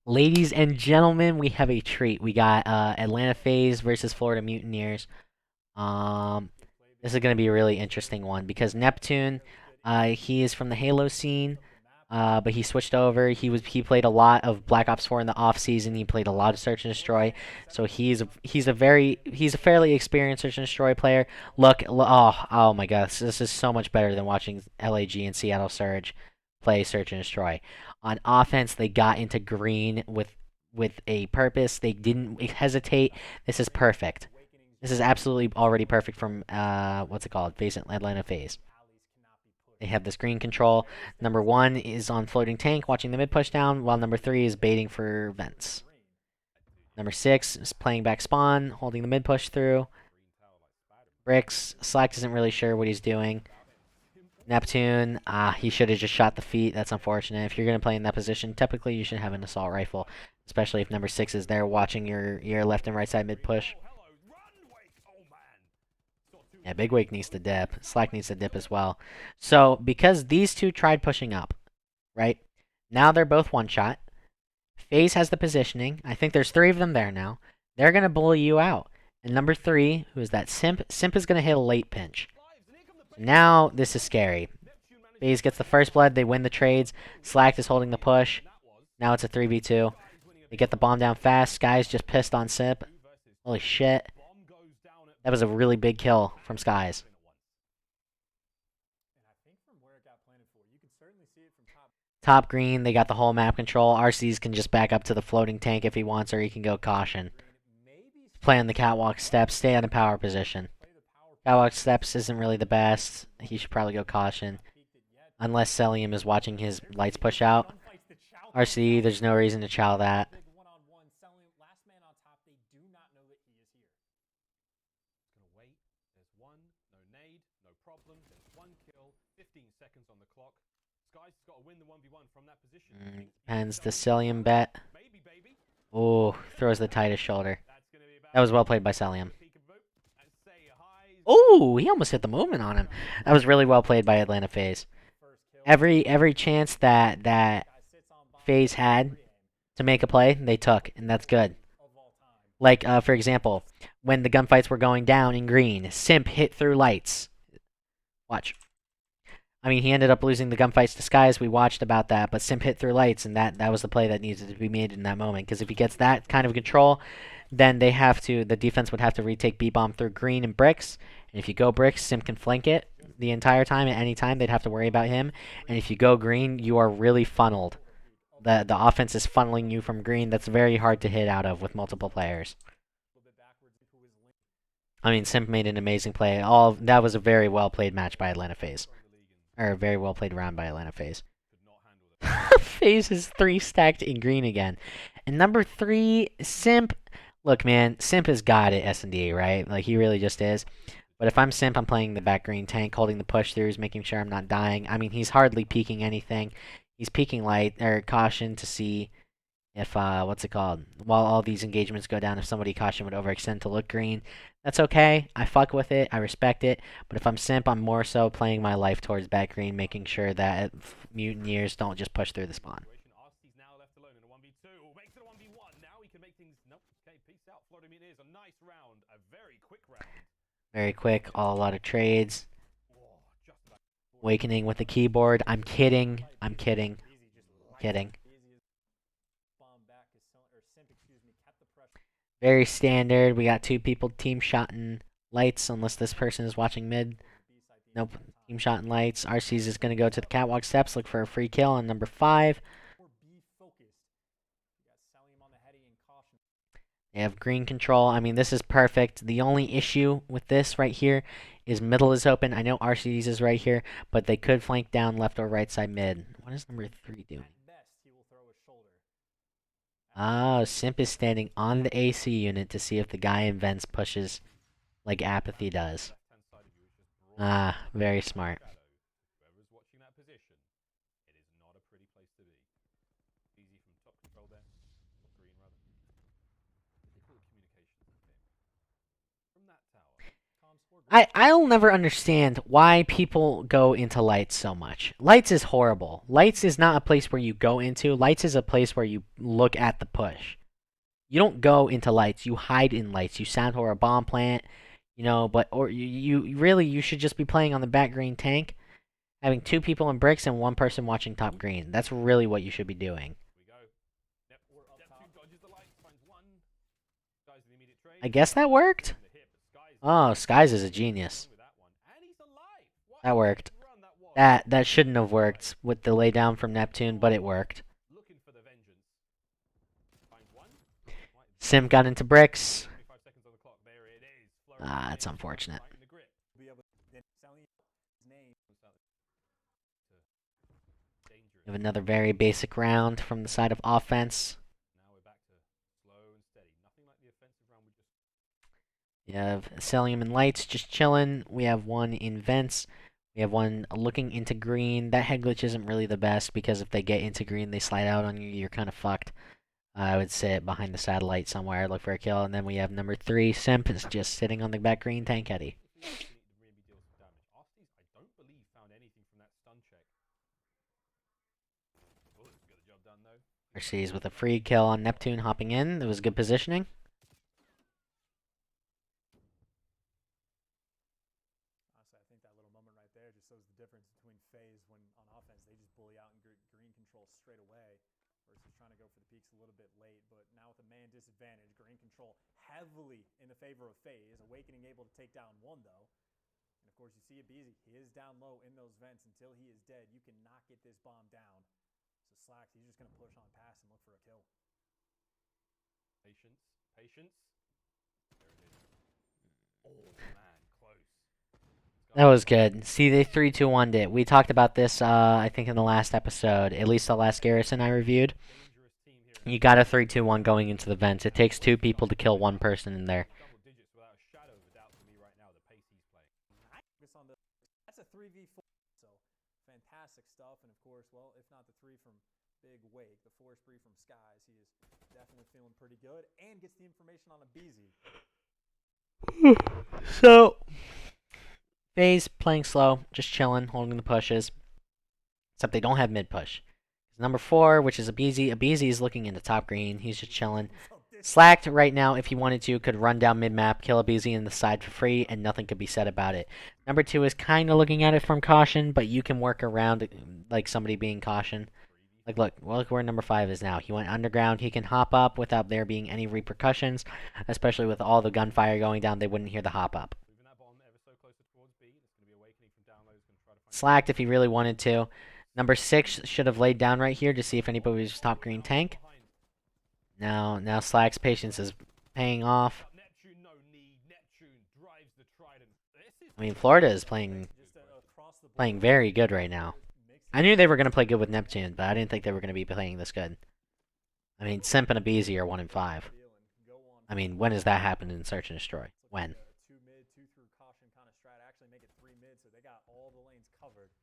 Ladies and gentlemen, we have a treat. We got Atlanta FaZe versus Florida Mutineers. Um, this is going to be a really interesting one because Neptune, he is from the Halo scene, but he switched over. He played a lot of Black Ops 4 in the off season. He played a lot of Search and Destroy, so he's a fairly experienced Search and Destroy player. Oh my gosh, this is so much better than watching LAG and Seattle Surge play Search and Destroy. On offense, they got into green with a purpose. They didn't hesitate. This is perfect. This is absolutely already perfect from what's it called? Atlanta FaZe. They have this green control. Number one is on floating tank, watching the mid push down, while number three is baiting for vents. Number six is playing back spawn, holding the mid push through. Bricks, Slack isn't really sure what he's doing. Neptune, he should have just shot the feet. That's unfortunate. If you're gonna play in that position, typically you should have an assault rifle, especially if number six is there watching your left and right side mid push. Yeah, Big Wake needs to dip. Slack needs to dip as well. So, because these two tried pushing up, right? Now they're both one shot. FaZe has the positioning. I think there's three of them there now. They're going to bully you out. And number three, who is that? Simp. Simp is going to hit a late pinch. Now, this is scary. FaZe gets the first blood. They win the trades. Slack is holding the push. Now it's a 3v2. They get the bomb down fast. Sky's just pissed on Simp. Holy shit. That was a really big kill from Skies. Top green, they got the whole map control. RCs can just back up to the floating tank if he wants, or he can go caution. Play on the catwalk steps, stay on a power position. Catwalk steps isn't really the best. He should probably go caution. Unless Celium is watching his lights push out. RC, there's no reason to chow that. Depends. The Celium bet. Oh, throws the tightest shoulder. That was well played by Celium. Oh, he almost hit the movement on him. That was really well played by Atlanta FaZe. Every chance that FaZe had to make a play, they took, and that's good. Like, for example, when the gunfights were going down in green, Simp hit through lights. Watch. I mean, he ended up losing the gunfights to Skies. We watched about that, but Simp hit through lights, and that was the play that needed to be made in that moment. Because if he gets that kind of control, then the defense would have to retake B-bomb through green and bricks. And if you go bricks, Simp can flank it the entire time. At any time, they'd have to worry about him. And if you go green, you are really funneled. The offense is funneling you from green. That's very hard to hit out of with multiple players. I mean, Simp made an amazing play. That was a very well played match by Atlanta FaZe. Or a very well played round by Atlanta FaZe. FaZe is 3 stacked in green again. And number 3, Simp. Look, man, Simp has got it, S&D, right? Like, he really just is. But if I'm Simp, I'm playing the back green tank, holding the push-throughs, making sure I'm not dying. I mean, he's hardly peeking anything. He's peeking light, or caution to see if, what's it called? While all these engagements go down, if somebody caution would overextend to look green. That's okay. I fuck with it. I respect it. But if I'm Simp, I'm more so playing my life towards back green, making sure that Mutineers don't just push through the spawn. Very quick, a lot of trades. Awakening with the keyboard. I'm kidding. I'm kidding. Kidding. Very standard. We got 2 people team shotting lights, unless this person is watching mid. Nope. Team shotting lights. RC's is going to go to the catwalk steps, look for a free kill on number 5. They have green control. I mean, this is perfect. The only issue with this right here is middle is open. I know RC's is right here, but they could flank down left or right side mid. What is number 3 doing? Oh, Simp is standing on the AC unit to see if the guy in vents pushes like Apathy does. Ah, very smart. I'll never understand why people go into lights so much. Lights is horrible. Lights is not a place where you go into. Lights is a place where you look at the push. You don't go into lights. You hide in lights. You sound whore a bomb plant, but or you really you should just be playing on the back green tank, having two people in bricks and one person watching top green. That's really what you should be doing. I guess that worked. Oh, Skies is a genius. That worked. That shouldn't have worked with the laydown from Neptune, but it worked. Sim got into bricks. Ah, that's unfortunate. We have another very basic round from the side of offense. We have Celium and Lights just chilling. We have one in Vents. We have one looking into green. That head glitch isn't really the best because if they get into green, they slide out on you. You're kind of fucked. I would sit behind the satellite somewhere, look for a kill, and then we have number 3. Simp is just sitting on the back green tank Eddie. Mercedes with a free kill on Neptune hopping in. It was good positioning. Honestly, I think that little moment right there just shows the difference between FaZe when on offense they just bully out and green control straight away versus trying to go for the peaks a little bit late. But now with the man disadvantage, green control heavily in the favor of FaZe. Awakening able to take down one though. And of course you see it Beezy. He is down low in those vents until he is dead. You cannot get this bomb down. So Slacks, he's just going to push on past and look for a kill. Patience. There it is. Oh man, close. That was good. See, they 3-2-1'd it. We talked about this, I think, in the last episode. At least the last Garrison I reviewed. You got a 3-2-1 going into the vents. It takes 2 people to kill 1 person in there. That's a 3v4, so fantastic stuff. And of course, well, if not the 3 from Big Wake, the 4 spree from Skies, he is definitely feeling pretty good and gets the information on a BZ. So, FaZe playing slow, just chilling, holding the pushes. Except they don't have mid push. Number 4, which is Abeezy is looking into top green. He's just chilling. Slacked right now, if he wanted to, could run down mid-map, kill Abeezy in the side for free, and nothing could be said about it. Number 2 is kind of looking at it from caution, but you can work around like somebody being caution. Like, look where number 5 is now. He went underground. He can hop up without there being any repercussions, especially with all the gunfire going down. They wouldn't hear the hop up. Slacked if he really wanted to. Number 6 should have laid down right here to see if anybody was top green tank. Now Slack's patience is paying off. I mean, Florida is playing very good right now. I knew they were going to play good with Neptune, but I didn't think they were going to be playing this good. I mean, Simp and Abeezy are 1-5. I mean, when has that happened in Search and Destroy? When? 2 mid, 2 through caution kind of strat. Actually make it 3 mid, so they got all the lanes covered.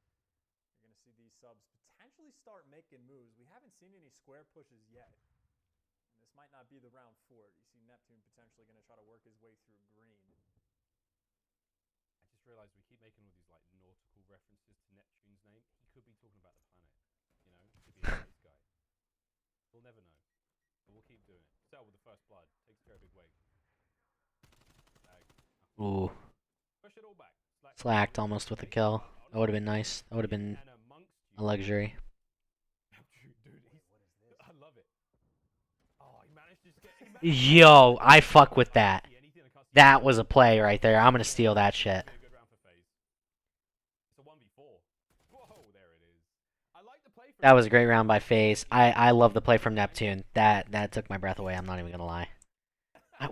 You're going to see these subs potentially start making moves. We haven't seen any square pushes yet. And this might not be the round for it. You see Neptune potentially going to try to work his way through green. I just realized we keep making all these like nautical references to Neptune's name. He could be talking about the planet. He could be a space guy. We'll never know. But we'll keep doing it. Sell with the first blood. Takes care of Big Wake. Ooh. Push it all back. Slacked almost with a kill. That would have been nice. That would have been a luxury. I love it. Oh, he managed to get. Yo, I fuck with that. That was a play right there. I'm gonna steal that shit. That was a great round by FaZe. I love the play from Neptune. That took my breath away. I'm not even gonna lie.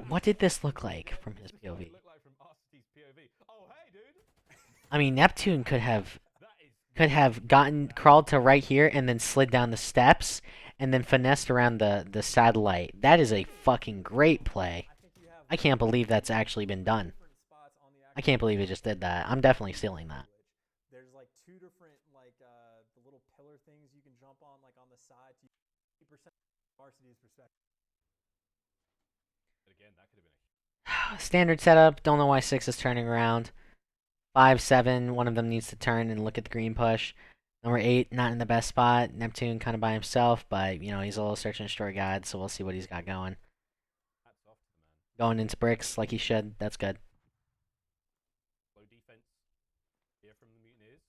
What did this look like from his POV? I mean, Neptune could have crawled to right here and then slid down the steps and then finessed around the satellite. That is a fucking great play. I can't believe that's actually been done. I can't believe it just did that. I'm definitely stealing that. There's like 2 different the little pillar things you can jump on like on the side to 50% varsity's perspective. Again, that could have been Standard setup. Don't know why 6 is turning around. 5, 7. One of them needs to turn and look at the green push. Number 8, not in the best spot. Neptune kind of by himself, but he's a little search and destroy guide, so we'll see what he's got going. Hats off to the man. Going into bricks like he should. That's good. Low defense here from the Mutineers.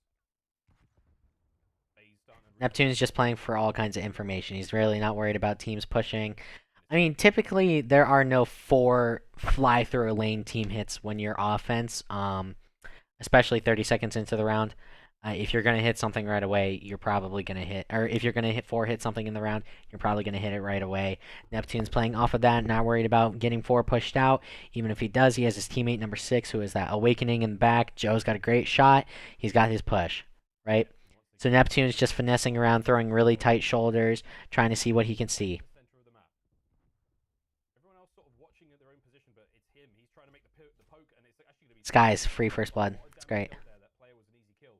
FaZe starting to Neptune's just playing for all kinds of information. He's really not worried about teams pushing. I mean, typically there are no 4 fly through a lane team hits when you're offense, especially 30 seconds into the round. If you're gonna hit something right away, you're probably gonna hit, or if you're gonna hit something in the round, you're probably gonna hit it right away. Neptune's playing off of that, not worried about getting 4 pushed out. Even if he does, he has his teammate number 6, who is that awakening in the back. Joe's got a great shot. He's got his push, right? So Neptune's just finessing around, throwing really tight shoulders, trying to see what he can see. center of the map. Everyone else sort of watching at their own position, but it's him. He's trying to make the poke, and it's actually going to be. Sky's free first blood. What a It's damage great. kill there. That player was an easy kill.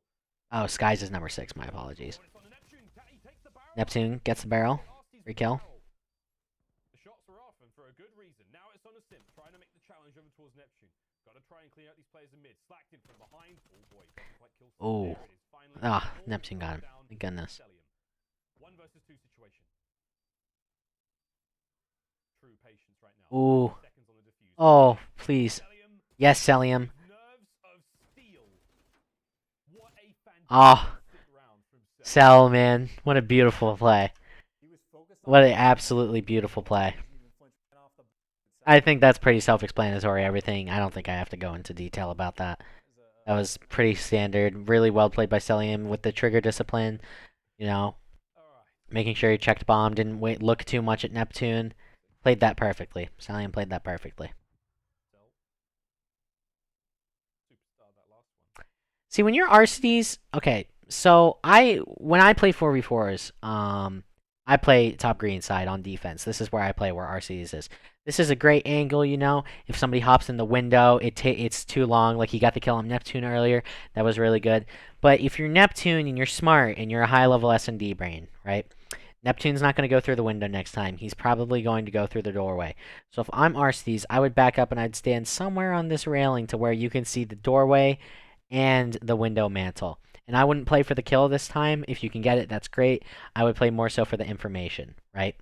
Oh, Sky's is number 6. My apologies. Oh, and it's on the Neptune. He takes the barrel. Neptune gets the barrel. Arsty's Free kill. barrel. The shots were off, and for a good reason. Now it's on a simp, trying to make the challenge over towards Neptune. Got to try and clean out these players in mid. Slacked in from behind. Oh boy, doesn't quite kill. Oh. There it is. Finally, Ah, all Neptune got him. down Thank goodness. Celium. 1 versus 2 situation. True patience right now. Ooh. 30 seconds on the defuse. Oh, please. Celium, Yes, Celium. nerves of steel. What a Ah. fantastic round from Celium. Cell, man. What a beautiful play. He was focused on What an absolutely beautiful play. didn't even flinch right off the I think that's pretty self-explanatory, everything. I don't think I have to go into detail about that. That was pretty standard. Really well played by Celium with the trigger discipline. All right. Making sure he checked bomb, didn't look too much at Neptune. Played that perfectly. Celium played that perfectly. Cell. Superstar that last one. See, when you're RCDs, okay, so when I play 4v4s, I play top green side on defense. This is where I play where RCDs is. This is a great angle, If somebody hops in the window, it's too long. Like he got the kill on Neptune earlier. That was really good. But if you're Neptune and you're smart and you're a high-level S&D brain, right? Neptune's not going to go through the window next time. He's probably going to go through the doorway. So if I'm Arcees, I would back up and I'd stand somewhere on this railing to where you can see the doorway and the window mantle. And I wouldn't play for the kill this time. If you can get it, that's great. I would play more so for the information, right?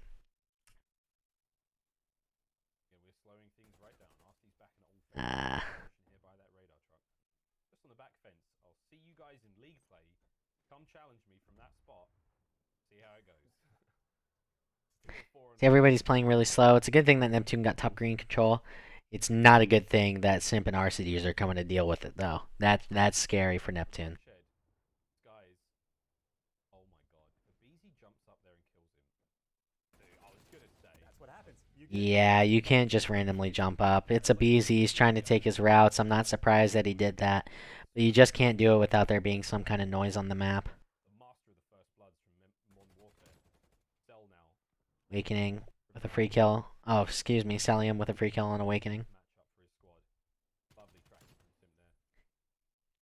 Yeah, we're slowing things right down. Arsty's back in all phase. Ah. Here by that radar truck. Just on the back fence. I'll see you guys in league play. Come challenge me from that spot. See how it goes. Everybody's playing really slow. It's a good thing that Neptune got top green control. It's not a good thing that Simp and RCDs are coming to deal with it, though. That's scary for Neptune. Shed. Guys. Oh my god. If BZ jumps up there and kills him. Dude, I was gonna say. That's what happens. Yeah, you can't just randomly jump up. It's a BZ. He's trying to take his routes. I'm not surprised that he did that. But you just can't do it without there being some kind of noise on the map. The master of the first bloods from Modern Warfare. Cell now. Awakening with a free kill. Oh, excuse me. Celium with a free kill on Awakening. Matchup for his squad. Lovely tracking from Sim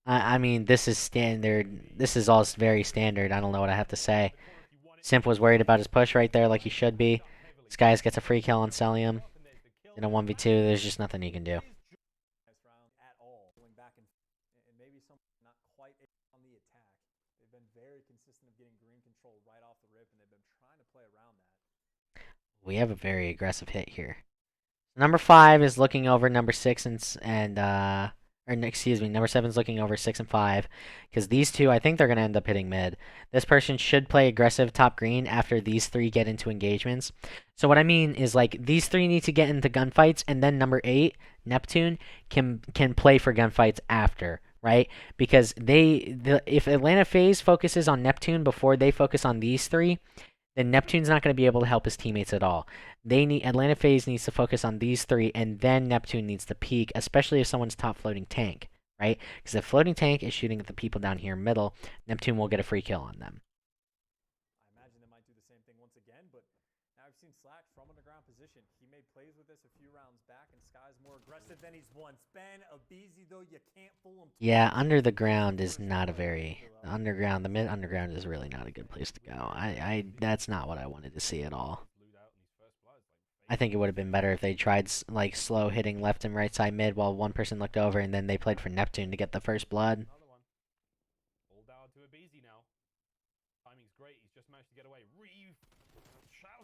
there. I mean, this is standard. This is all very standard. I don't know what I have to say. Simp was worried about his push right there like he should be. This guy gets a free kill on Celium. In a 1v2, there's just nothing he can do. At all, going back and maybe some not quite on the attack. They've been very consistent of getting green control right off the rip, and they've been trying to play around that. We have a very aggressive hit here. Number 5 is looking over number 6 number 7 is looking over 6 and 5, because these two, I think they're going to end up hitting mid. This person should play aggressive top green after these 3 get into engagements. So what I mean is, like, these 3 need to get into gunfights, and then number 8, Neptune, can play for gunfights after, right? Because if Atlanta FaZe focuses on Neptune before they focus on these 3, then Neptune's not going to be able to help his teammates at all. Atlanta FaZe needs to focus on these 3, and then Neptune needs to peek, especially if someone's top floating tank, right? Because if floating tank is shooting at the people down here middle, Neptune will get a free kill on them. I imagine they might do the same thing once again, but now I've seen Slack from underground position. He made plays with this a few rounds back, and Sky's more aggressive than he's once been. A BZ, though, you can't fool him. Yeah, under the ground is not a very... the mid underground is really not a good place to go. That's not what I wanted to see at all. I think it would have been better if they tried like slow hitting left and right side mid while one person looked over, and then they played for Neptune to get the first blood. Another one. All down to Abizi now. Timing's great. He's just managed to get away.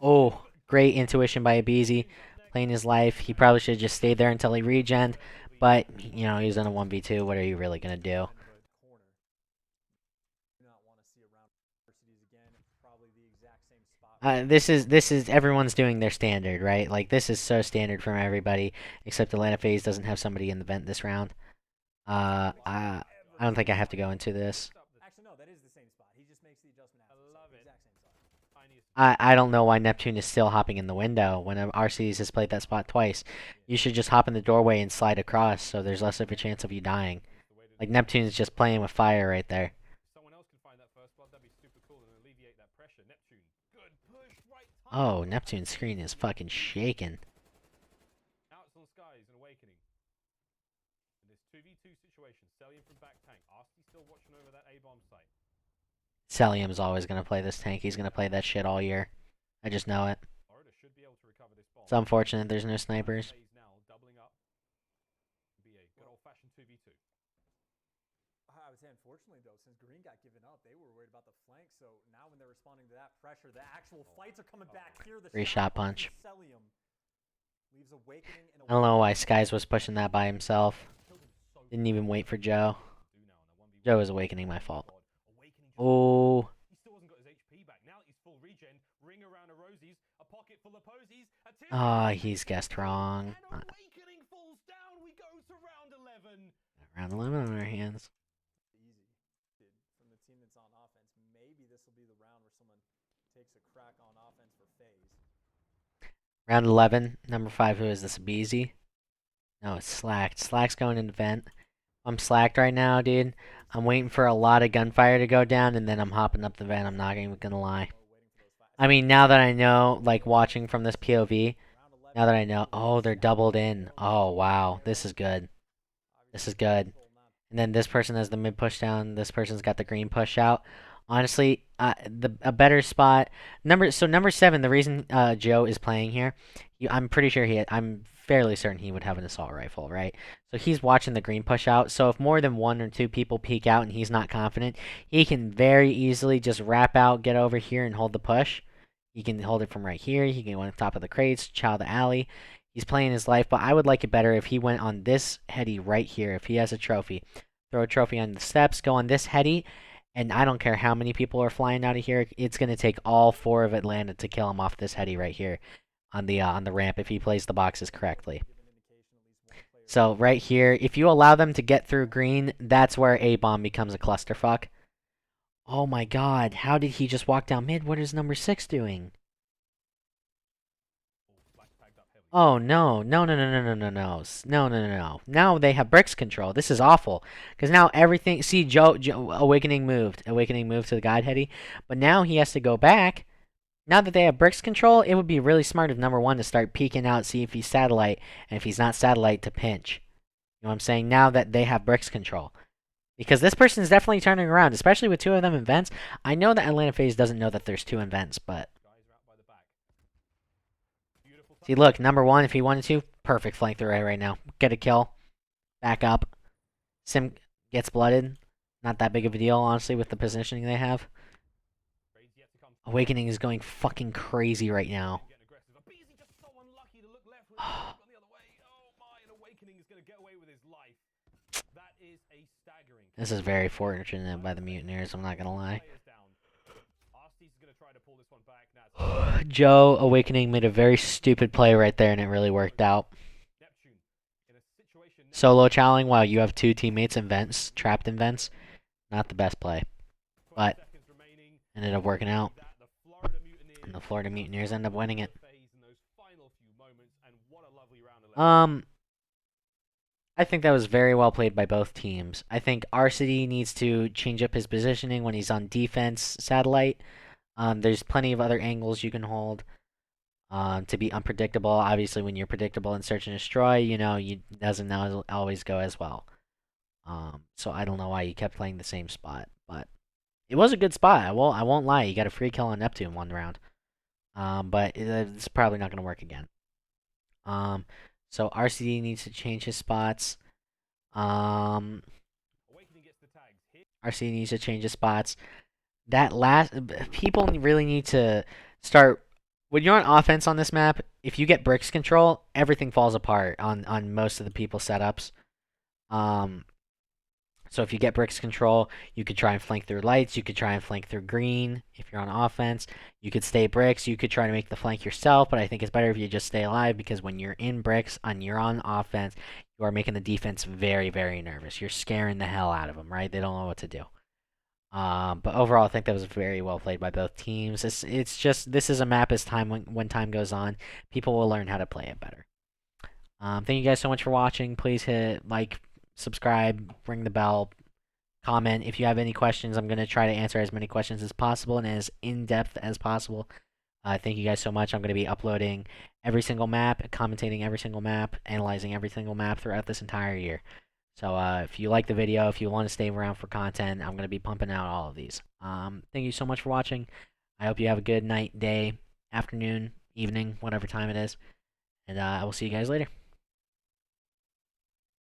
Oh, great intuition by Abizi, playing his life. He probably should have just stayed there until he regened, but you know he's in a 1v2. What are you really gonna do? This is everyone's doing their standard, right? Like this is so standard from everybody, except Atlanta FaZe doesn't have somebody in the vent this round. I don't think I have to go into this. Actually, no, that is the same spot. He just makes the adjustment after. I love The it. exact same spot. I don't know why Neptune is still hopping in the window when RCs has played that spot twice. You should just hop in the doorway and slide across, so there's less of a chance of you dying. Like Neptune is just playing with fire right there. Someone else can find that first blood. That'd be super cool and alleviate that pressure. Neptune, good push, right time. Oh, Neptune's screen is fucking shaking. Outs on skies and awakening. In this 2v2 situation, Celium from back tank. Arsty still watching over that A-bomb site. Celium's always gonna play this tank. He's gonna play that shit all year. I just know it. Florida should be able to recover this bomb. It's unfortunate there's no snipers. FaZe now doubling up. Be a good old-fashioned 2v2. I would say, unfortunately, though, since Green got given up, they were worried about the flank. So now when they're responding to that pressure, the actual fights are coming back here. The Free shot punch. Celium leaves Awakening in a I don't know why Skies was pushing that by himself. Didn't even wait for Joe. Joe is Awakening, my fault. Oh. He still hasn't got his HP back. Now he's full regen. Ring around a Rosie's. A pocket full of posies. Ah, he's guessed wrong. And Awakening falls down. We go to round 11. Round 11 on our hands. easy from the team that's on offense. Maybe this will be the round where someone takes a crack on offense for FaZe. Round 11, number 5, who is this? Beezy? No, it's Slacked. Slack's going into vent. I'm slacked right now, dude. I'm waiting for a lot of gunfire to go down, and then I'm hopping up the vent. I'm not even gonna lie. I mean, now that I know, like, watching from this POV, now that I know, oh, they're doubled in. Oh, wow. This is good. This is good. And then this person has the mid push down. This person's got the green push out. Honestly, a better spot. Number 7. The reason Joe is playing here, I'm pretty sure I'm fairly certain he would have an assault rifle, right? So he's watching the green push out. So if more than 1 or 2 people peek out and he's not confident, he can very easily just wrap out, get over here, and hold the push. He can hold it from right here. He can go on top of the crates, chow the alley. He's playing his life, but I would like it better if he went on this heady right here. If he has a trophy, throw a trophy on the steps, go on this heady, and I don't care how many people are flying out of here. It's going to take all 4 of Atlanta to kill him off this heady right here on the ramp if he plays the boxes correctly. So right here, if you allow them to get through green, that's where A-bomb becomes a clusterfuck. Oh my god, how did he just walk down mid? What is number 6 doing? Oh no, no, no, no, no, no, no, no, no, no, no, no. Now they have bricks control. This is awful. Because now everything, see, Joe, Awakening moved to the guide heady, but now he has to go back. Now that they have bricks control, it would be really smart of number 1 to start peeking out, see if he's satellite, and if he's not satellite, to pinch. You know what I'm saying? Now that they have bricks control. Because this person is definitely turning around, especially with 2 of them in vents. I know that Atlanta FaZe doesn't know that there's 2 in vents, but... See, look, number 1, if he wanted to, perfect flank through right now. Get a kill. Back up. Sim gets blooded. Not that big of a deal, honestly, with the positioning they have. Awakening is going fucking crazy right now. This is very fortunate by the Mutineers, I'm not gonna lie. Joe, Awakening, made a very stupid play right there, and it really worked out. Solo challenging while you have 2 teammates in vents, trapped in vents. Not the best play. But, ended up working out. And the Florida Mutineers end up winning it. I think that was very well played by both teams. I think RCD needs to change up his positioning when he's on defense satellite. There's plenty of other angles you can hold to be unpredictable. Obviously, when you're predictable in search and destroy, you know, it doesn't always go as well. So I don't know why he kept playing the same spot, but it was a good spot. I won't lie. He got a free kill on Neptune 1 round. But it's probably not going to work again. So RCD needs to change his spots. Um, Awakening gets the tags. Here. RCD needs to change his spots. That last people really need to start when you're on offense on this map. If you get bricks control, everything falls apart on most of the people's setups. Um, so if you get bricks control, you could try and flank through lights. You could try and flank through green if you're on offense. You could stay bricks. You could try to make the flank yourself, but I think it's better if you just stay alive because when you're in bricks and you're on offense, you are making the defense very, very nervous. You're scaring the hell out of them, right? They don't know what to do. But overall, I think that was very well played by both teams. It's just this is a map as time when time goes on, people will learn how to play it better. Thank you guys so much for watching. Please hit like, subscribe, ring the bell, comment. If you have any questions, I'm gonna try to answer as many questions as possible and as in depth as possible. Thank you guys so much. I'm gonna be uploading every single map, commentating every single map, analyzing every single map throughout this entire year. So if you like the video, if you want to stay around for content, I'm going to be pumping out all of these. Thank you so much for watching. I hope you have a good night, day, afternoon, evening, whatever time it is. And I will see you guys later.